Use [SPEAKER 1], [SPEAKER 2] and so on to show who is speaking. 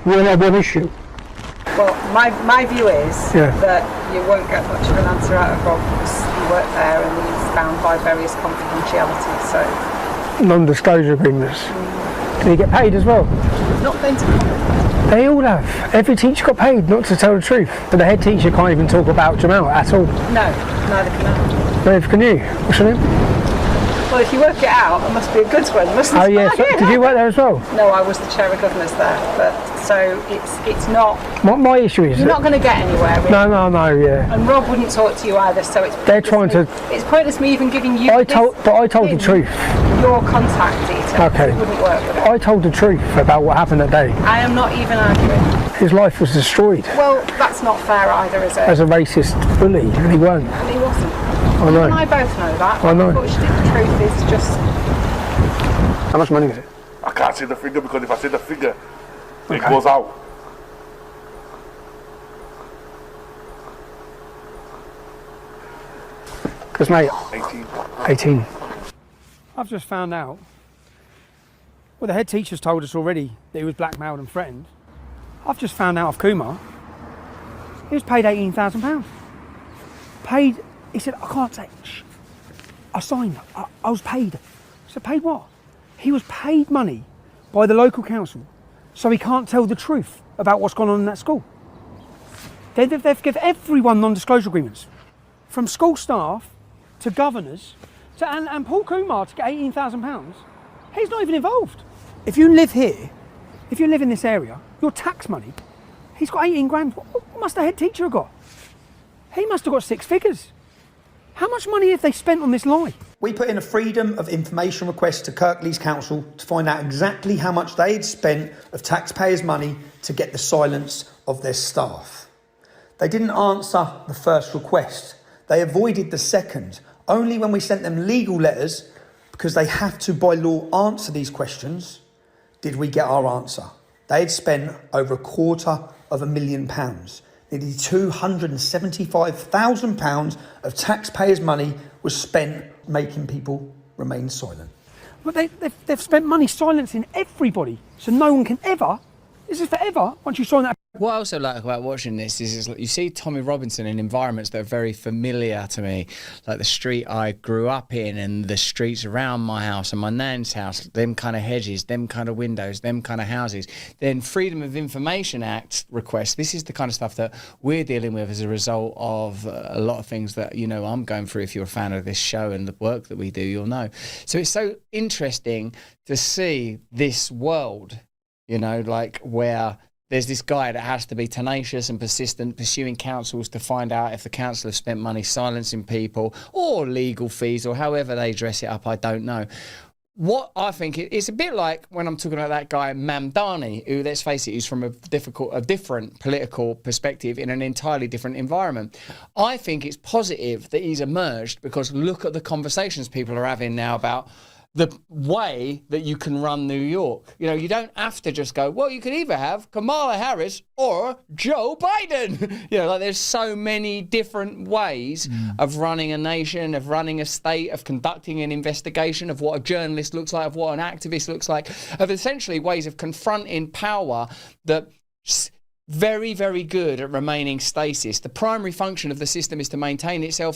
[SPEAKER 1] we'll have one issue.
[SPEAKER 2] Well, my view is that you won't get much of an answer out of Rob because he worked there and he's bound by various confidentiality, so...
[SPEAKER 1] Non-disclosure agreements. Can he get paid as well?
[SPEAKER 2] Not going to comment.
[SPEAKER 1] They all have. Every teacher got paid not to tell the truth. But the head teacher can't even talk about Jamal at all.
[SPEAKER 2] No, neither can I.
[SPEAKER 1] Neither can you. What's your name?
[SPEAKER 2] Well, if you work it out, it must be a good one, mustn't it?
[SPEAKER 1] Oh yeah, so, did you work there as well?
[SPEAKER 2] No, I was the chair of governors there, but so it's not...
[SPEAKER 1] My issue is...
[SPEAKER 2] You're not going to get anywhere with
[SPEAKER 1] No, yeah.
[SPEAKER 2] And Rob wouldn't talk to you either, so it's...
[SPEAKER 1] They're trying to...
[SPEAKER 2] It's pointless me even giving you
[SPEAKER 1] I told the truth.
[SPEAKER 2] Your contact details.
[SPEAKER 1] Okay.
[SPEAKER 2] It wouldn't work with it.
[SPEAKER 1] I told the truth about what happened that day.
[SPEAKER 2] I am not even arguing.
[SPEAKER 1] His life was destroyed.
[SPEAKER 2] Well, that's not fair either, is it?
[SPEAKER 1] As a racist bully, and he weren't.
[SPEAKER 2] And he wasn't.
[SPEAKER 1] I know.
[SPEAKER 2] And I both know that.
[SPEAKER 1] I know.
[SPEAKER 2] Unfortunately, the truth is just...
[SPEAKER 1] How much money is it?
[SPEAKER 3] I can't say the figure because if I say the figure, it goes out.
[SPEAKER 1] Because, mate...
[SPEAKER 3] 18.
[SPEAKER 1] I've just found out... Well, the head teacher's told us already that he was blackmailed and threatened. I've just found out of Kumar, he was paid £18,000. Paid... He said, I can't say... Shh. I signed. I was paid. I said, paid what? He was paid money by the local council, so he can't tell the truth about what's gone on in that school. They've given everyone non-disclosure agreements, from school staff to governors, and Paul Kumar to get £18,000. He's not even involved. If you live here, if you live in this area, your tax money, he's got 18 grand. What must the head teacher have got? He must have got 6 figures. How much money have they spent on this lie?
[SPEAKER 4] We put in a freedom of information request to Kirklees Council to find out exactly how much they had spent of taxpayers' money to get the silence of their staff. They didn't answer the first request. They avoided the second. Only when we sent them legal letters, because they have to by law answer these questions, did we get our answer. They had spent over £250,000. Nearly £275,000 of taxpayers' money was spent making people remain silent.
[SPEAKER 1] But they've spent money silencing everybody, so no one can ever... This is forever, once you sign that...
[SPEAKER 5] What I also like about watching this is you see Tommy Robinson in environments that are very familiar to me, like the street I grew up in and the streets around my house and my nan's house, them kind of hedges, them kind of windows, them kind of houses. Then Freedom of Information Act requests, this is the kind of stuff that we're dealing with as a result of a lot of things that, you know, I'm going through. If you're a fan of this show and the work that we do, you'll know. So it's so interesting to see this world, you know, like where there's this guy that has to be tenacious and persistent, pursuing councils to find out if the council have spent money silencing people or legal fees or however they dress it up, I don't know. What I think it's a bit like when I'm talking about that guy Mamdani, who, let's face it, is from a different political perspective in an entirely different environment. I think it's positive that he's emerged because look at the conversations people are having now about the way that you can run New York. You know, you don't have to just go, well, you could either have Kamala Harris or Joe Biden. You know, like there's so many different ways of running a nation, of running a state, of conducting an investigation, of what a journalist looks like, of what an activist looks like, of essentially ways of confronting power that very, very good at remaining stasis. The primary function of the system is to maintain itself.